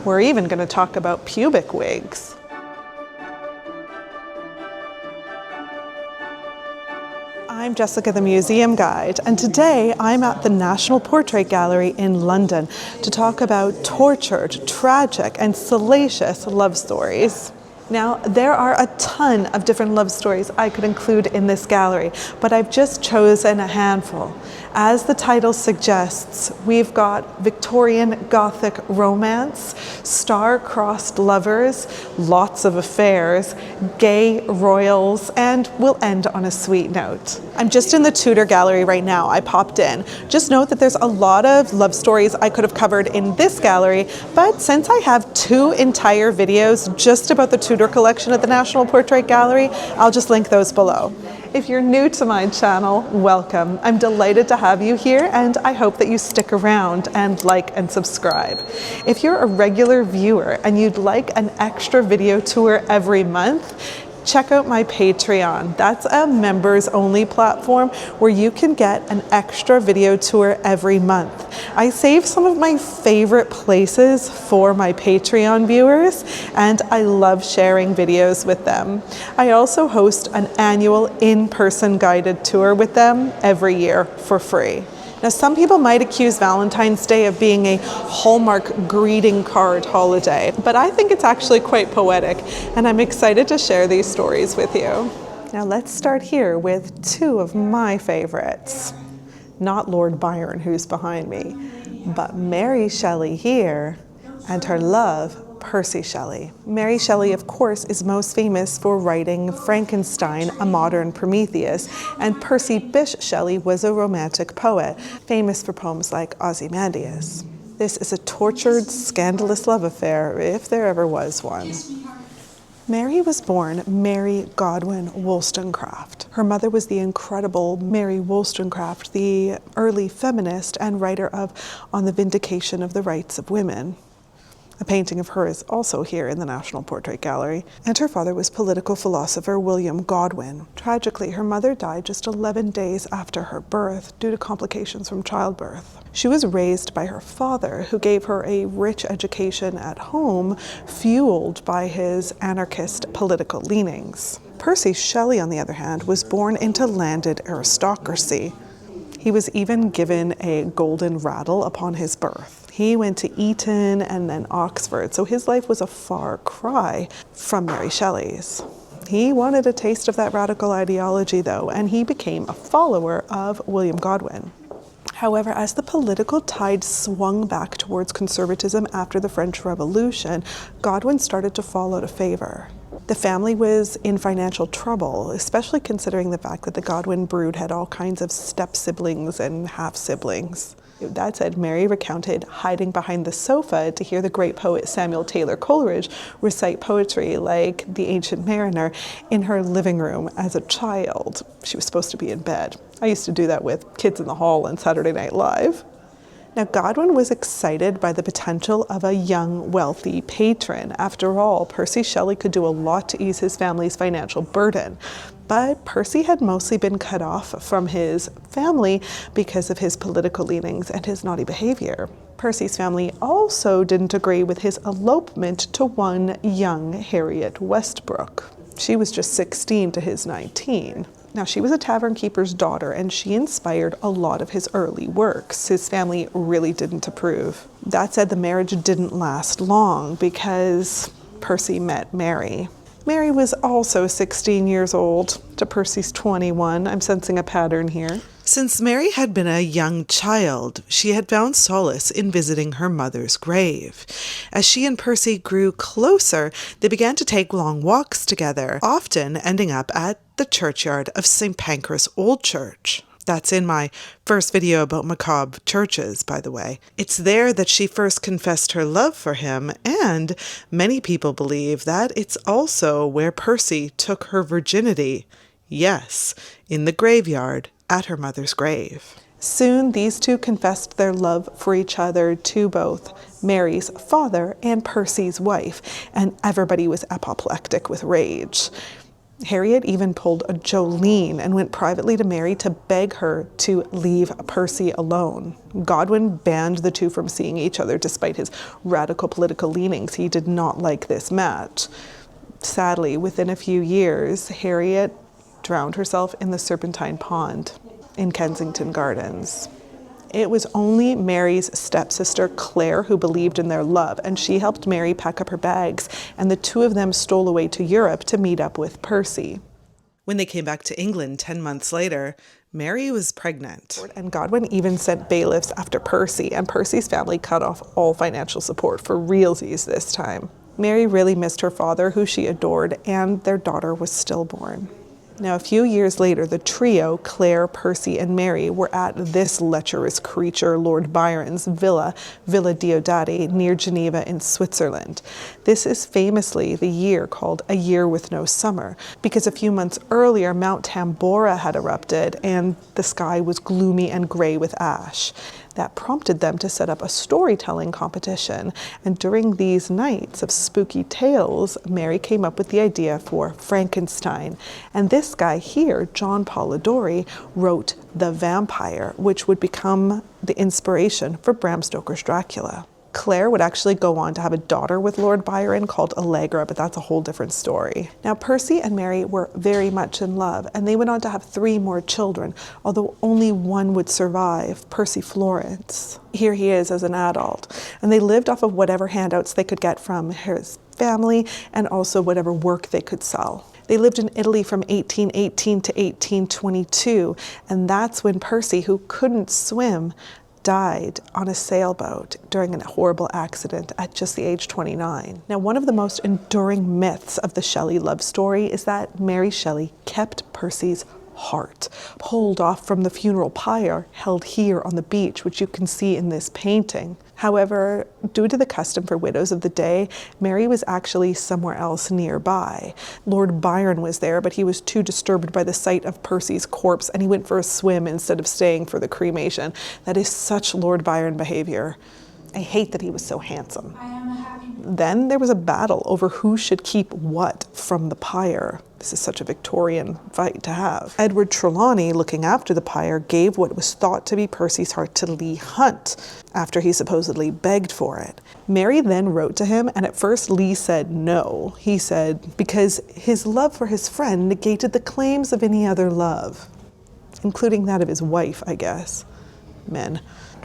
We're even going to talk about pubic wigs. I'm Jessica, the Museum Guide, and today I'm at the National Portrait Gallery in London to talk about tortured, tragic, and salacious love stories. Now, there are a ton of different love stories I could include in this gallery, but I've just chosen a handful. As the title suggests, we've got Victorian Gothic romance, star-crossed lovers, lots of affairs, gay royals, and we'll end on a sweet note. I'm just in the Tudor gallery right now. I popped in. Just note that there's a lot of love stories I could have covered in this gallery, but since I have 2 entire videos just about the Tudor collection at the National Portrait Gallery, I'll just link those below. If you're new to my channel, welcome. I'm delighted to have you here, and I hope that you stick around and like and subscribe. If you're a regular viewer and you'd like an extra video tour every month, check out my Patreon. That's a members only platform where you can get an extra video tour every month. I save some of my favorite places for my Patreon viewers, and I love sharing videos with them. I also host an annual in-person guided tour with them every year for free. Now, some people might accuse Valentine's Day of being a Hallmark greeting card holiday, but I think it's actually quite poetic, and I'm excited to share these stories with you. Now, let's start here with 2 of my favorites. Not Lord Byron, who's behind me, but Mary Shelley here and her love, Percy Shelley. Mary Shelley, of course, is most famous for writing Frankenstein, a modern Prometheus, and Percy Bysshe Shelley was a romantic poet, famous for poems like Ozymandias. This is a tortured, scandalous love affair, if there ever was one. Mary was born Mary Godwin Wollstonecraft. Her mother was the incredible Mary Wollstonecraft, the early feminist and writer of On the Vindication of the Rights of Women. A painting of her is also here in the National Portrait Gallery. And her father was political philosopher William Godwin. Tragically, her mother died just 11 days after her birth due to complications from childbirth. She was raised by her father, who gave her a rich education at home, fueled by his anarchist political leanings. Percy Shelley, on the other hand, was born into landed aristocracy. He was even given a golden rattle upon his birth. He went to Eton and then Oxford, so his life was a far cry from Mary Shelley's. He wanted a taste of that radical ideology, though, and he became a follower of William Godwin. However, as the political tide swung back towards conservatism after the French Revolution, Godwin started to fall out of favor. The family was in financial trouble, especially considering the fact that the Godwin brood had all kinds of step-siblings and half-siblings. That said, Mary recounted hiding behind the sofa to hear the great poet Samuel Taylor Coleridge recite poetry like The Ancient Mariner in her living room as a child. She was supposed to be in bed. I used to do that with Kids in the Hall on Saturday Night Live. Now, Godwin was excited by the potential of a young, wealthy patron. After all, Percy Shelley could do a lot to ease his family's financial burden. But Percy had mostly been cut off from his family because of his political leanings and his naughty behavior. Percy's family also didn't agree with his elopement to one young Harriet Westbrook. She was just 16 to his 19. Now, she was a tavern keeper's daughter, and she inspired a lot of his early works. His family really didn't approve. That said, the marriage didn't last long because Percy met Mary. Mary was also 16 years old to Percy's 21. I'm sensing a pattern here. Since Mary had been a young child, she had found solace in visiting her mother's grave. As she and Percy grew closer, they began to take long walks together, often ending up at the churchyard of St. Pancras Old Church. That's in my first video about macabre churches, by the way. It's there that she first confessed her love for him, and many people believe that it's also where Percy took her virginity. Yes, in the graveyard at her mother's grave. Soon, these two confessed their love for each other to both Mary's father and Percy's wife, and everybody was apoplectic with rage. Harriet even pulled a Jolene and went privately to Mary to beg her to leave Percy alone. Godwin banned the two from seeing each other despite his radical political leanings. He did not like this match. Sadly, within a few years, Harriet drowned herself in the Serpentine Pond in Kensington Gardens. It was only Mary's stepsister, Claire, who believed in their love, and she helped Mary pack up her bags, and the two of them stole away to Europe to meet up with Percy. When they came back to England 10 months later, Mary was pregnant. And Godwin even sent bailiffs after Percy, and Percy's family cut off all financial support for realsies this time. Mary really missed her father, who she adored, and their daughter was stillborn. Now, a few years later, the trio, Claire, Percy, and Mary, were at this lecherous creature, Lord Byron's Villa Diodati, near Geneva in Switzerland. This is famously the year called A Year with No Summer, because a few months earlier, Mount Tambora had erupted, and the sky was gloomy and gray with ash. That prompted them to set up a storytelling competition, and during these nights of spooky tales, Mary came up with the idea for Frankenstein. And this guy here, John Polidori, wrote The Vampire, which would become the inspiration for Bram Stoker's Dracula. Claire would actually go on to have a daughter with Lord Byron called Allegra, but that's a whole different story. Now, Percy and Mary were very much in love, and they went on to have 3 more children, although only one would survive, Percy Florence. Here he is as an adult. And they lived off of whatever handouts they could get from his family and also whatever work they could sell. They lived in Italy from 1818 to 1822, and that's when Percy, who couldn't swim, died on a sailboat during a horrible accident at just the age 29. Now, one of the most enduring myths of the Shelley love story is that Mary Shelley kept Percy's heart, pulled off from the funeral pyre held here on the beach, which you can see in this painting. However, due to the custom for widows of the day, Mary was actually somewhere else nearby. Lord Byron was there, but he was too disturbed by the sight of Percy's corpse, and he went for a swim instead of staying for the cremation. That is such Lord Byron behavior. I hate that he was so handsome. Then there was a battle over who should keep what from the pyre. This is such a Victorian fight to have. Edward Trelawney, looking after the pyre, gave what was thought to be Percy's heart to Leigh Hunt, after he supposedly begged for it. Mary then wrote to him, and at first Leigh said no. He said, because his love for his friend negated the claims of any other love, including that of his wife, I guess. Men.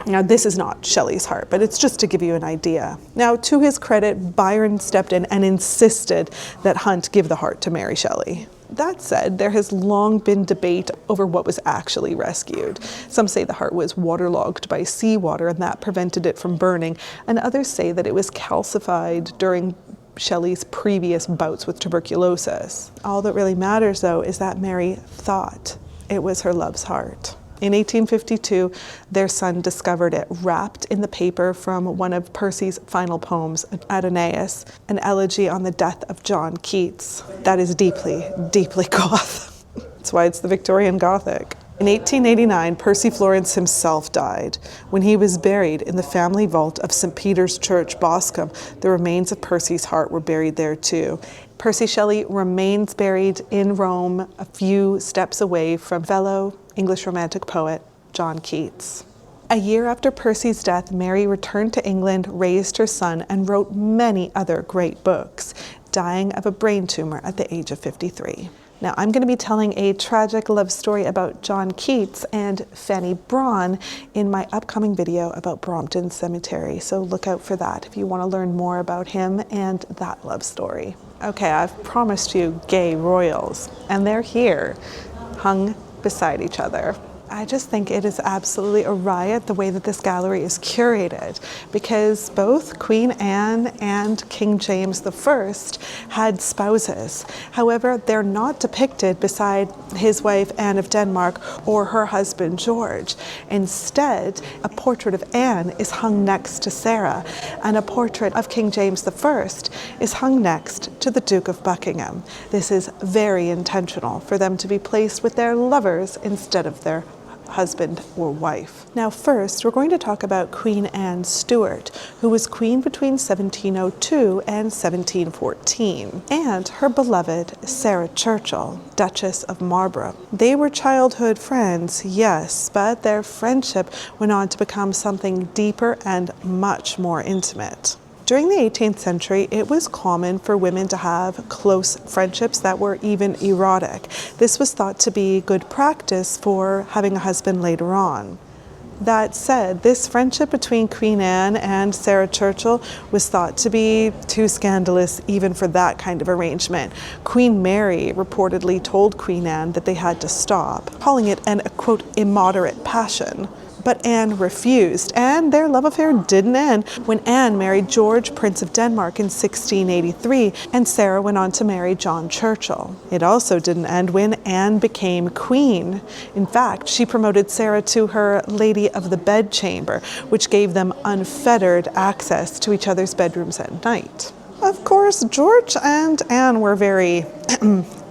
Now, this is not Shelley's heart, but it's just to give you an idea. Now, to his credit, Byron stepped in and insisted that Hunt give the heart to Mary Shelley. That said, there has long been debate over what was actually rescued. Some say the heart was waterlogged by seawater and that prevented it from burning, and others say that it was calcified during Shelley's previous bouts with tuberculosis. All that really matters, though, is that Mary thought it was her love's heart. In 1852, their son discovered it wrapped in the paper from one of Percy's final poems, Adonais, an elegy on the death of John Keats. That is deeply, deeply goth. That's why it's the Victorian Gothic. In 1889, Percy Florence himself died. When he was buried in the family vault of St. Peter's Church, Boscombe, the remains of Percy's heart were buried there too. Percy Shelley remains buried in Rome, a few steps away from fellow English Romantic poet John Keats. A year after Percy's death, Mary returned to England, raised her son, and wrote many other great books, dying of a brain tumor at the age of 53. Now, I'm going to be telling a tragic love story about John Keats and Fanny Brawne in my upcoming video about Brompton Cemetery, so look out for that if you want to learn more about him and that love story. Okay, I've promised you gay royals, and they're here, hung beside each other. I just think it is absolutely a riot the way that this gallery is curated, because both Queen Anne and King James I had spouses. However, they're not depicted beside his wife Anne of Denmark or her husband George. Instead, a portrait of Anne is hung next to Sarah, and a portrait of King James I is hung next to the Duke of Buckingham. This is very intentional for them to be placed with their lovers instead of their husband or wife. Now first, we're going to talk about Queen Anne Stuart, who was queen between 1702 and 1714, and her beloved Sarah Churchill, Duchess of Marlborough. They were childhood friends, yes, but their friendship went on to become something deeper and much more intimate. During the 18th century, it was common for women to have close friendships that were even erotic. This was thought to be good practice for having a husband later on. That said, this friendship between Queen Anne and Sarah Churchill was thought to be too scandalous even for that kind of arrangement. Queen Mary reportedly told Queen Anne that they had to stop, calling it an, quote, immoderate passion. But Anne refused, and their love affair didn't end when Anne married George, Prince of Denmark in 1683, and Sarah went on to marry John Churchill. It also didn't end when Anne became queen. In fact, she promoted Sarah to her Lady of the Bedchamber, which gave them unfettered access to each other's bedrooms at night. Of course, George and Anne were very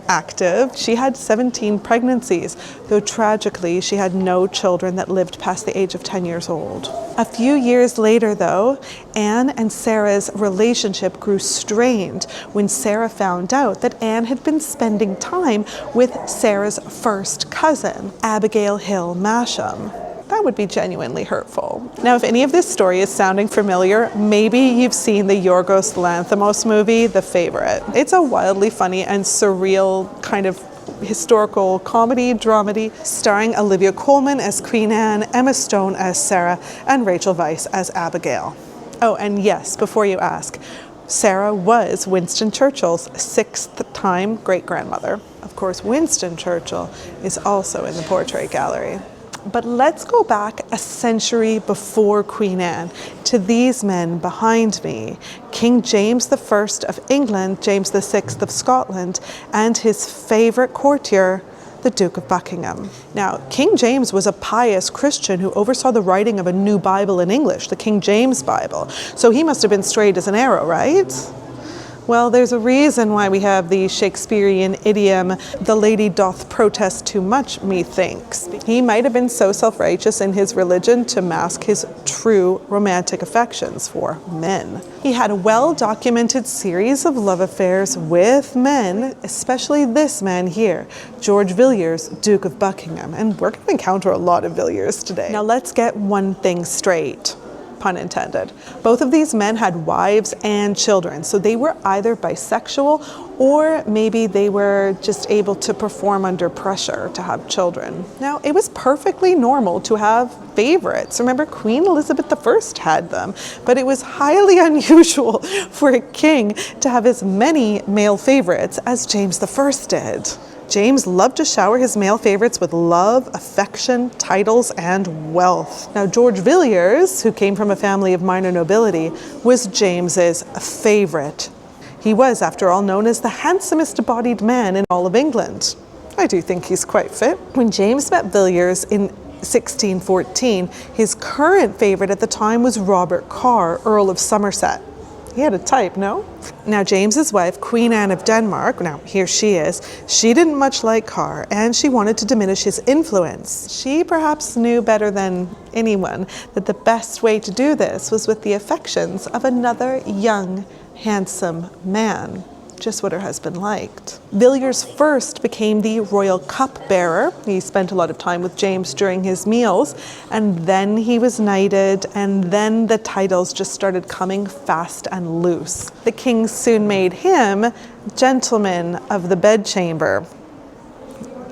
active. She had 17 pregnancies, though tragically she had no children that lived past the age of 10 years old. A few years later, though, Anne and Sarah's relationship grew strained when Sarah found out that Anne had been spending time with Sarah's first cousin, Abigail Hill Masham. That would be genuinely hurtful. Now, if any of this story is sounding familiar, maybe you've seen the Yorgos Lanthimos movie, The Favorite. It's a wildly funny and surreal kind of historical comedy, dramedy, starring Olivia Colman as Queen Anne, Emma Stone as Sarah, and Rachel Weisz as Abigail. Oh, and yes, before you ask, Sarah was Winston Churchill's 6th-time great-grandmother. Of course, Winston Churchill is also in the portrait gallery. But let's go back a century before Queen Anne to these men behind me, King James I of England, James VI of Scotland, and his favorite courtier, the Duke of Buckingham. Now, King James was a pious Christian who oversaw the writing of a new Bible in English, the King James Bible. So he must have been straight as an arrow, right? Well, there's a reason why we have the Shakespearean idiom, the lady doth protest too much, methinks. He might have been so self-righteous in his religion to mask his true romantic affections for men. He had a well-documented series of love affairs with men, especially this man here, George Villiers, Duke of Buckingham. And we're going to encounter a lot of Villiers today. Now let's get one thing straight. Pun intended. Both of these men had wives and children, so they were either bisexual or maybe they were just able to perform under pressure to have children. Now, it was perfectly normal to have favorites. Remember, Queen Elizabeth I had them, but it was highly unusual for a king to have as many male favorites as James I did. James loved to shower his male favorites with love, affection, titles, and wealth. Now, George Villiers, who came from a family of minor nobility, was James's favorite. He was, after all, known as the handsomest bodied man in all of England. I do think he's quite fit. When James met Villiers in 1614, his current favorite at the time was Robert Carr, Earl of Somerset. He had a type, no? Now, James's wife, Queen Anne of Denmark, now here she is, she didn't much like Carr, and she wanted to diminish his influence. She perhaps knew better than anyone that the best way to do this was with the affections of another young, handsome man. Just what her husband liked. Villiers first became the royal cupbearer. He spent a lot of time with James during his meals, and then he was knighted, and then the titles just started coming fast and loose. The king soon made him Gentleman of the Bedchamber,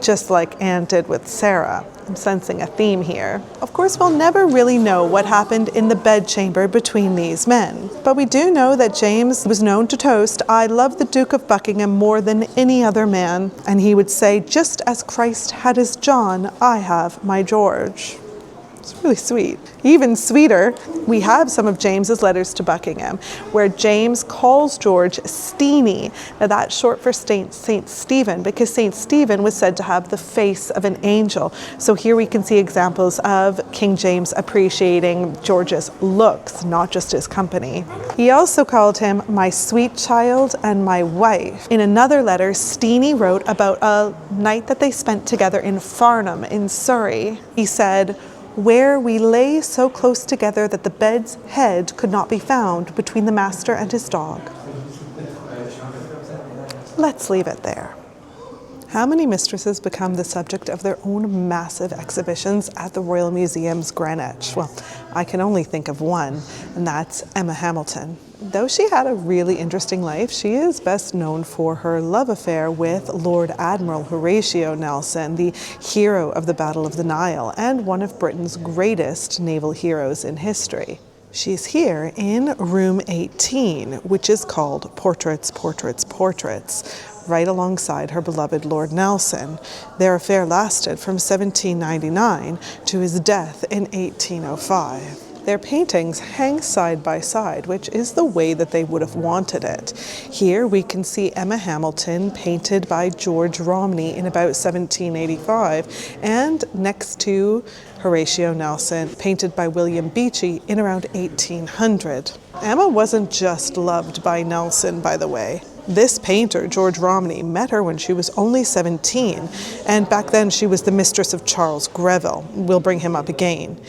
just like Anne did with Sarah. I'm sensing a theme here. Of course, we'll never really know what happened in the bedchamber between these men, but we do know that James was known to toast, "I love the Duke of Buckingham more than any other man," and he would say, "Just as Christ had his John, I have my George." It's really sweet. Even sweeter, we have some of James's letters to Buckingham, where James calls George Steenie. Now that's short for Saint Stephen, because Saint Stephen was said to have the face of an angel. So here we can see examples of King James appreciating George's looks, not just his company. He also called him my sweet child and my wife. In another letter, Steenie wrote about a night that they spent together in Farnham in Surrey. He said, where we lay so close together that the bed's head could not be found between the master and his dog. Let's leave it there. How many mistresses become the subject of their own massive exhibitions at the Royal Museum's Greenwich? Well, I can only think of one, and that's Emma Hamilton. Though she had a really interesting life, she is best known for her love affair with Lord Admiral Horatio Nelson, the hero of the Battle of the Nile and one of Britain's greatest naval heroes in history. She's here in room 18, which is called Portraits, Portraits, Portraits, right alongside her beloved Lord Nelson. Their affair lasted from 1799 to his death in 1805. Their paintings hang side by side, which is the way that they would have wanted it. Here we can see Emma Hamilton painted by George Romney in about 1785, and next to Horatio Nelson, painted by William Beechey in around 1800. Emma wasn't just loved by Nelson, by the way. This painter, George Romney, met her when she was only 17, and back then she was the mistress of Charles Greville. We'll bring him up again.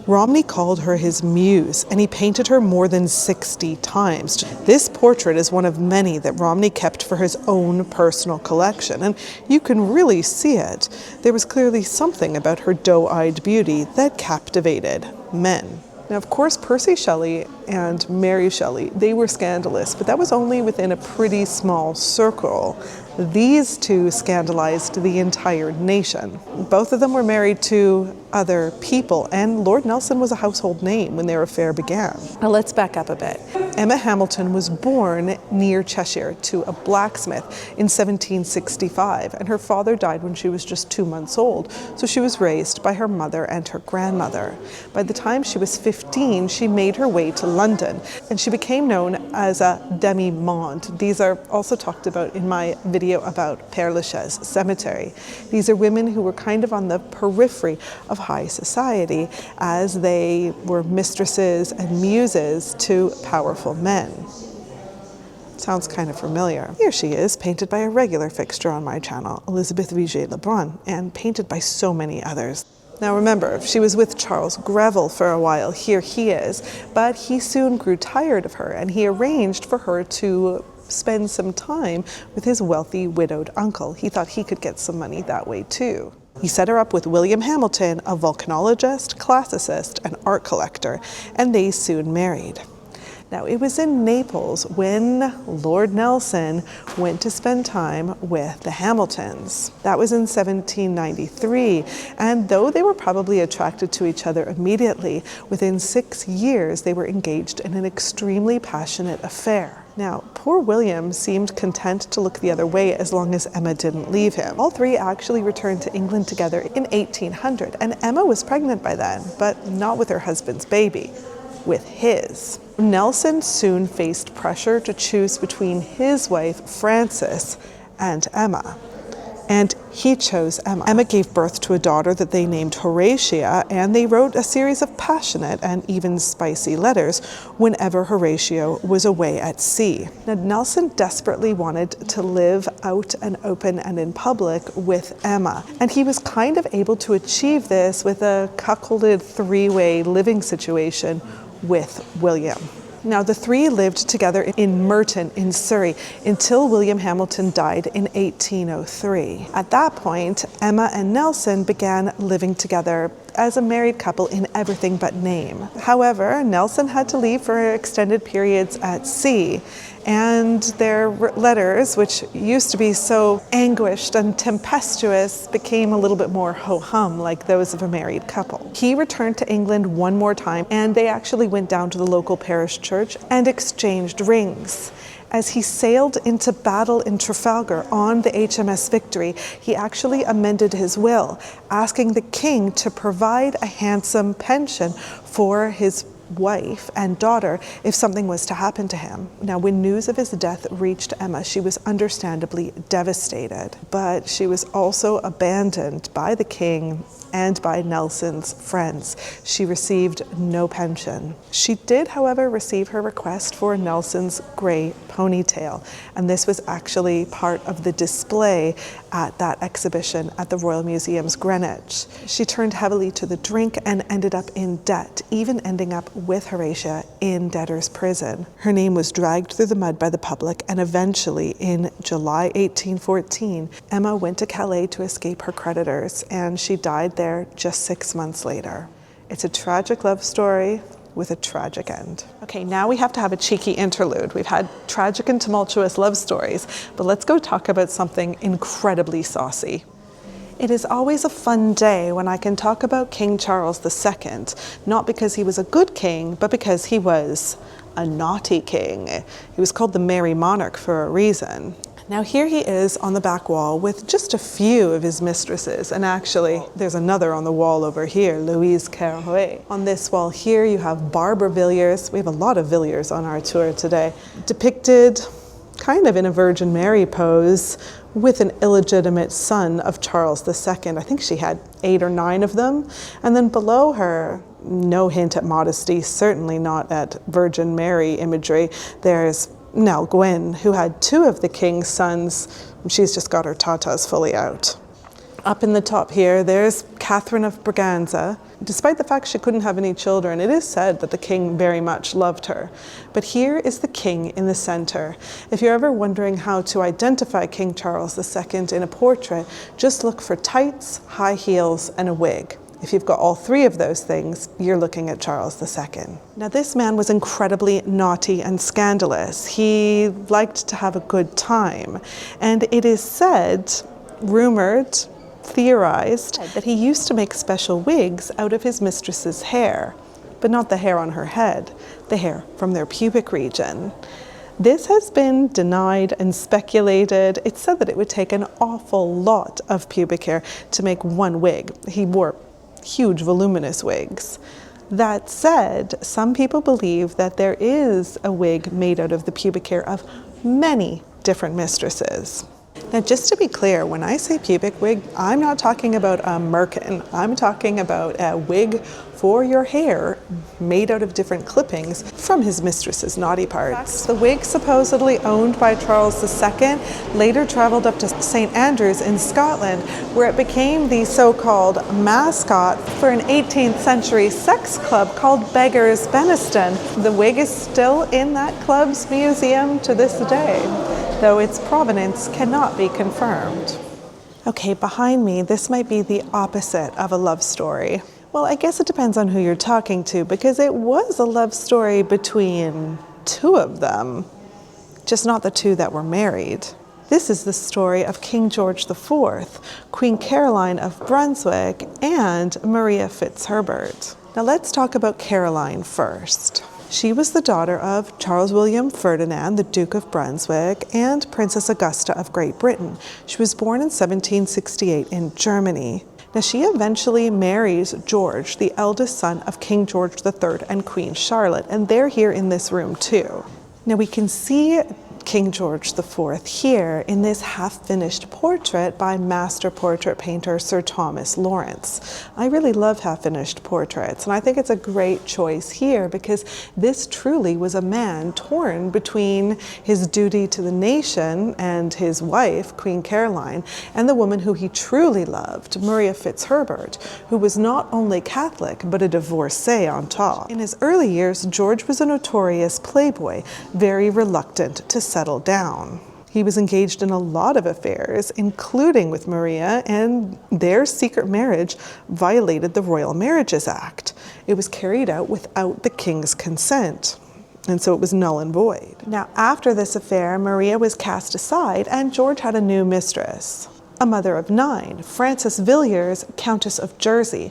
Romney called her his muse, and he painted her more than 60 times. This portrait is one of many that Romney kept for his own personal collection, and you can really see it. There was clearly something about her doe-eyed beauty that captivated men. Now, of course, Percy Shelley and Mary Shelley, they were scandalous, but that was only within a pretty small circle. These two scandalized the entire nation. Both of them were married to other people, and Lord Nelson was a household name when their affair began. Now let's back up a bit. Emma Hamilton was born near Cheshire to a blacksmith in 1765, and her father died when she was just 2 months old, so she was raised by her mother and her grandmother. By the time she was 15, she made her way to London, and she became known as a demi-monde. These are also talked about in my video about Père Lachaise cemetery. These are women who were kind of on the periphery of high society, as they were mistresses and muses to powerful men. Sounds kind of familiar. Here she is, painted by a regular fixture on my channel, Elizabeth Vigée-Lebrun, and painted by so many others. Now remember, she was with Charles Greville for a while. Here he is, but he soon grew tired of her, and he arranged for her to spend some time with his wealthy widowed uncle. He thought he could get some money that way too. He set her up with William Hamilton, a volcanologist, classicist, and art collector, and they soon married. Now, it was in Naples when Lord Nelson went to spend time with the Hamiltons. That was in 1793, and though they were probably attracted to each other immediately, within 6 years they were engaged in an extremely passionate affair. Now, poor William seemed content to look the other way as long as Emma didn't leave him. All three actually returned to England together in 1800, and Emma was pregnant by then, but not with her husband's baby, with his. Nelson soon faced pressure to choose between his wife, Frances, and Emma. And he chose Emma. Emma gave birth to a daughter that they named Horatia, and they wrote a series of passionate and even spicy letters whenever Horatio was away at sea. Now, Nelson desperately wanted to live out and open and in public with Emma, and he was kind of able to achieve this with a cuckolded three-way living situation with William. Now, the three lived together in Merton in Surrey until William Hamilton died in 1803. At that point, Emma and Nelson began living together as a married couple in everything but name. However, Nelson had to leave for extended periods at sea, and their letters, which used to be so anguished and tempestuous, became a little bit more ho-hum, like those of a married couple. He returned to England one more time, and they actually went down to the local parish church and exchanged rings. As he sailed into battle in Trafalgar on the HMS Victory, he actually amended his will, asking the king to provide a handsome pension for his wife and daughter if something was to happen to him. Now, when news of his death reached Emma, she was understandably devastated, but she was also abandoned by the king and by Nelson's friends. She received no pension. She did, however, receive her request for Nelson's grey ponytail, and this was actually part of the display at that exhibition at the Royal Museum's Greenwich. She turned heavily to the drink and ended up in debt, even ending up with Horatia in debtor's prison. Her name was dragged through the mud by the public, and eventually in July 1814, Emma went to Calais to escape her creditors, and she died there just 6 months later. It's a tragic love story with a tragic end. Okay, now we have to have a cheeky interlude. We've had tragic and tumultuous love stories, but let's go talk about something incredibly saucy. It is always a fun day when I can talk about King Charles II, not because he was a good king, but because he was a naughty king. He was called the Merry Monarch for a reason. Now here he is on the back wall with just a few of his mistresses, and actually there's another on the wall over here, Louise Carouet. On this wall here you have Barbara Villiers. We have a lot of Villiers on our tour today, depicted kind of in a Virgin Mary pose with an illegitimate son of Charles II. I think she had 8 or 9 of them. And then below her, no hint at modesty, certainly not at Virgin Mary imagery, there's Nell Gwyn, who had 2 of the king's sons. She's just got her tatas fully out. Up in the top here, there's Catherine of Braganza. Despite the fact she couldn't have any children, it is said that the king very much loved her. But here is the king in the center. If you're ever wondering how to identify King Charles II in a portrait, just look for tights, high heels, and a wig. If you've got all 3 of those things, you're looking at Charles II. Now, this man was incredibly naughty and scandalous. He liked to have a good time. And it is said, rumored, theorized, that he used to make special wigs out of his mistress's hair, but not the hair on her head, the hair from their pubic region. This has been denied and speculated. It's said that it would take an awful lot of pubic hair to make one wig. He wore huge voluminous wigs. That said, some people believe that there is a wig made out of the pubic hair of many different mistresses. Now, just to be clear, when I say pubic wig, I'm not talking about a merkin. I'm talking about a wig for your hair made out of different clippings from his mistress's naughty parts. The wig, supposedly owned by Charles II, later traveled up to St. Andrews in Scotland, where it became the so-called mascot for an 18th century sex club called Beggars Beniston. The wig is still in that club's museum to this day, though its provenance cannot be confirmed. Okay, behind me, this might be the opposite of a love story. Well, I guess it depends on who you're talking to, because it was a love story between 2 of them, just not the 2 that were married. This is the story of King George IV, Queen Caroline of Brunswick, and Maria Fitzherbert. Now let's talk about Caroline first. She was the daughter of Charles William Ferdinand, the Duke of Brunswick, and Princess Augusta of Great Britain. She was born in 1768 in Germany. Now, she eventually marries George, the eldest son of King George III and Queen Charlotte, and they're here in this room too. Now, we can see King George IV here in this half-finished portrait by master portrait painter Sir Thomas Lawrence. I really love half-finished portraits, and I think it's a great choice here because this truly was a man torn between his duty to the nation and his wife, Queen Caroline, and the woman who he truly loved, Maria Fitzherbert, who was not only Catholic but a divorcee on top. In his early years, George was a notorious playboy, very reluctant to settle down. He was engaged in a lot of affairs, including with Maria, and their secret marriage violated the Royal Marriages Act. It was carried out without the king's consent, and so it was null and void. Now, after this affair, Maria was cast aside, and George had a new mistress, a mother of 9, Frances Villiers, Countess of Jersey.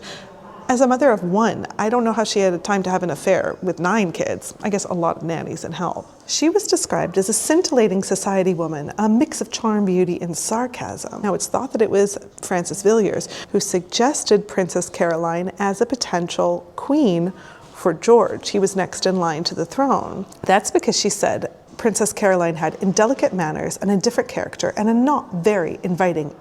As a mother of one, I don't know how she had time to have an affair with 9 kids. I guess a lot of nannies and help. She was described as a scintillating society woman, a mix of charm, beauty, and sarcasm. Now, it's thought that it was Frances Villiers who suggested Princess Caroline as a potential queen for George. He was next in line to the throne. That's because she said Princess Caroline had indelicate manners, an indifferent character, and a not very inviting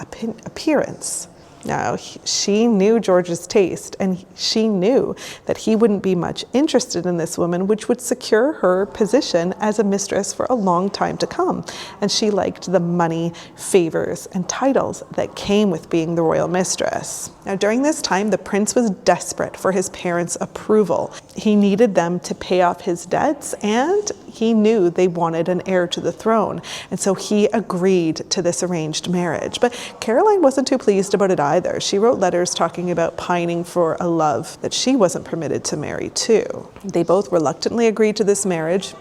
appearance. Now, she knew George's taste, and she knew that he wouldn't be much interested in this woman, which would secure her position as a mistress for a long time to come. And she liked the money, favors, and titles that came with being the royal mistress. Now, during this time, the prince was desperate for his parents' approval. He needed them to pay off his debts, and he knew they wanted an heir to the throne. And so he agreed to this arranged marriage. But Caroline wasn't too pleased about it either. She wrote letters talking about pining for a love that she wasn't permitted to marry too. They both reluctantly agreed to this marriage,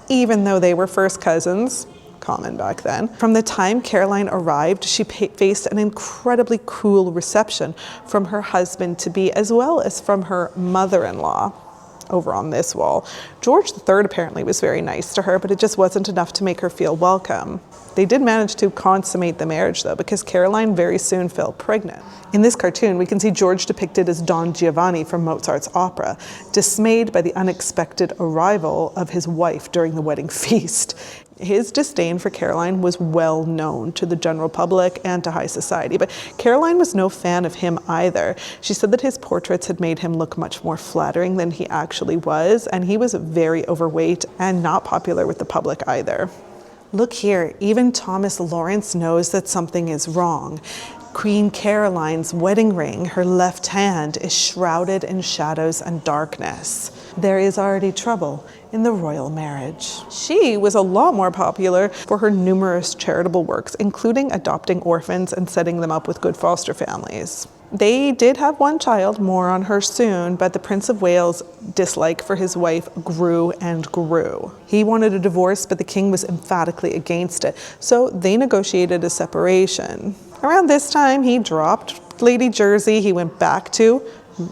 even though they were first cousins, common back then. From the time Caroline arrived, she faced an incredibly cruel reception from her husband-to-be, as well as from her mother-in-law. Over on this wall. George III apparently was very nice to her, but it just wasn't enough to make her feel welcome. They did manage to consummate the marriage though, because Caroline very soon fell pregnant. In this cartoon, we can see George depicted as Don Giovanni from Mozart's opera, dismayed by the unexpected arrival of his wife during the wedding feast. His disdain for Caroline was well known to the general public and to high society, but Caroline was no fan of him either. She said that his portraits had made him look much more flattering than he actually was, and he was very overweight and not popular with the public either. Look here, even Thomas Lawrence knows that something is wrong. Queen Caroline's wedding ring, her left hand, is shrouded in shadows and darkness. There is already trouble in the royal marriage. She was a lot more popular for her numerous charitable works, including adopting orphans and setting them up with good foster families. They did have one child, more on her soon, but the Prince of Wales' dislike for his wife grew and grew. He wanted a divorce, but the king was emphatically against it, so they negotiated a separation. Around this time, he dropped Lady Jersey. He went back to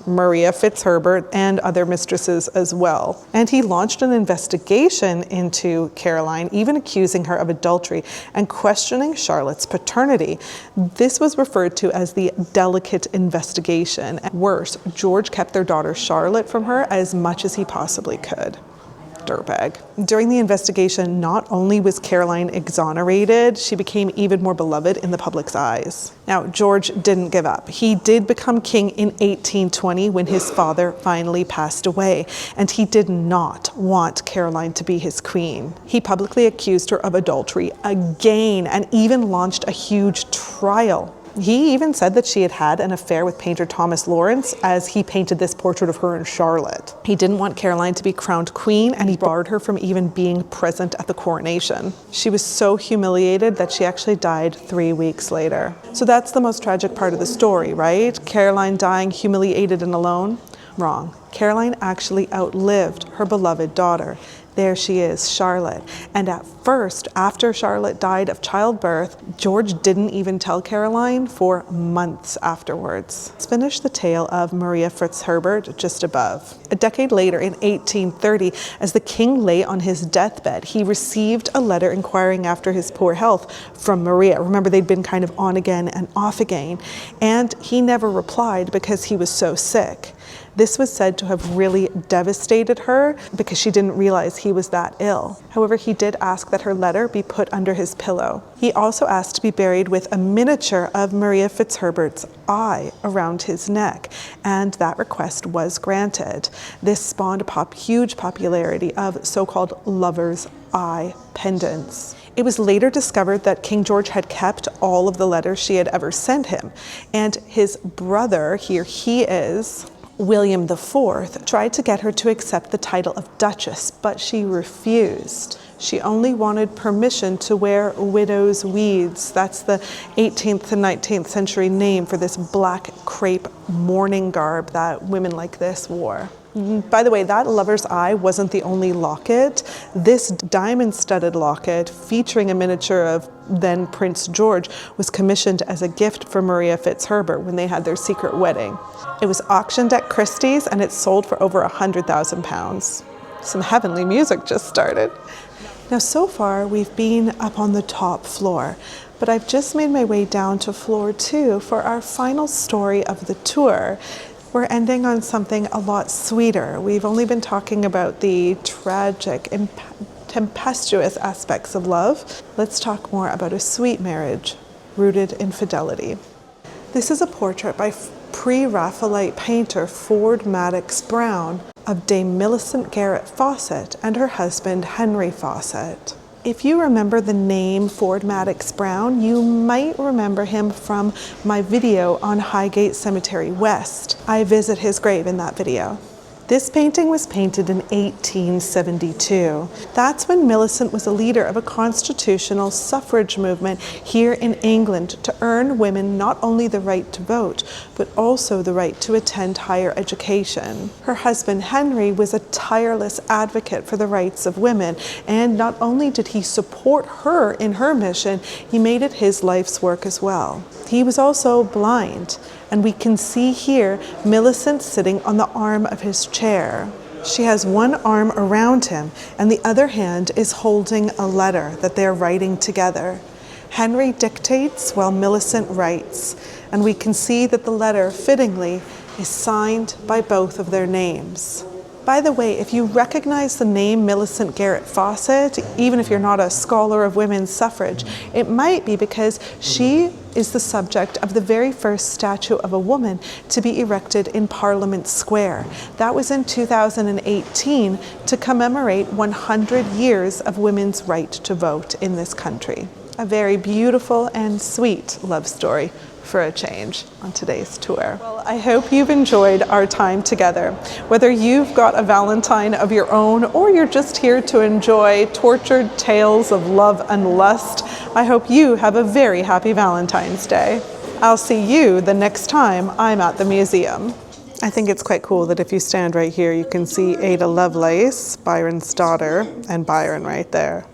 Maria Fitzherbert and other mistresses as well. And he launched an investigation into Caroline, even accusing her of adultery and questioning Charlotte's paternity. This was referred to as the delicate investigation. Worse, George kept their daughter Charlotte from her as much as he possibly could. Dirtbag. During the investigation, not only was Caroline exonerated, she became even more beloved in the public's eyes. Now, George didn't give up. He did become king in 1820 when his father finally passed away, and he did not want Caroline to be his queen. He publicly accused her of adultery again and even launched a huge trial. He even said that she had had an affair with painter Thomas Lawrence as he painted this portrait of her and Charlotte. He didn't want Caroline to be crowned queen, and he barred her from even being present at the coronation. She was so humiliated that she actually died 3 weeks later. So that's the most tragic part of the story, right? Caroline dying humiliated and alone? Wrong. Caroline actually outlived her beloved daughter. There she is, Charlotte. And at first, after Charlotte died of childbirth, George didn't even tell Caroline for months afterwards. Let's finish the tale of Maria Fitzherbert just above. A decade later, in 1830, as the king lay on his deathbed, he received a letter inquiring after his poor health from Maria. Remember, they'd been kind of on again and off again. And he never replied because he was so sick. This was said to have really devastated her because she didn't realize he was that ill. However, he did ask that her letter be put under his pillow. He also asked to be buried with a miniature of Maria Fitzherbert's eye around his neck, and that request was granted. This spawned a huge popularity of so-called lover's eye pendants. It was later discovered that King George had kept all of the letters she had ever sent him, and his brother, here he is, William IV, tried to get her to accept the title of Duchess, but she refused. She only wanted permission to wear widow's weeds. That's the 18th to 19th century name for this black crepe mourning garb that women like this wore. By the way, that lover's eye wasn't the only locket. This diamond-studded locket, featuring a miniature of then Prince George, was commissioned as a gift for Maria Fitzherbert when they had their secret wedding. It was auctioned at Christie's and it sold for over £100,000. Some heavenly music just started. Now, so far we've been up on the top floor, but I've just made my way down to floor 2 for our final story of the tour. We're ending on something a lot sweeter. We've only been talking about the tragic and tempestuous aspects of love. Let's talk more about a sweet marriage rooted in fidelity. This is a portrait by pre-Raphaelite painter Ford Madox Brown of Dame Millicent Garrett Fawcett and her husband Henry Fawcett. If you remember the name Ford Madox Brown, you might remember him from my video on Highgate Cemetery West. I visit his grave in that video. This painting was painted in 1872. That's when Millicent was a leader of a constitutional suffrage movement here in England to earn women not only the right to vote, but also the right to attend higher education. Her husband Henry was a tireless advocate for the rights of women, and not only did he support her in her mission, he made it his life's work as well. He was also blind, and we can see here Millicent sitting on the arm of his chair. She has one arm around him and the other hand is holding a letter that they're writing together. Henry dictates while Millicent writes, and we can see that the letter, fittingly, is signed by both of their names. By the way, if you recognize the name Millicent Garrett Fawcett, even if you're not a scholar of women's suffrage, it might be because she is the subject of the very first statue of a woman to be erected in Parliament Square. That was in 2018 to commemorate 100 years of women's right to vote in this country. A very beautiful and sweet love story for a change on today's tour. Well, I hope you've enjoyed our time together. Whether you've got a Valentine of your own or you're just here to enjoy tortured tales of love and lust, I hope you have a very happy Valentine's Day. I'll see you the next time I'm at the museum. I think it's quite cool that if you stand right here, you can see Ada Lovelace, Byron's daughter, and Byron right there.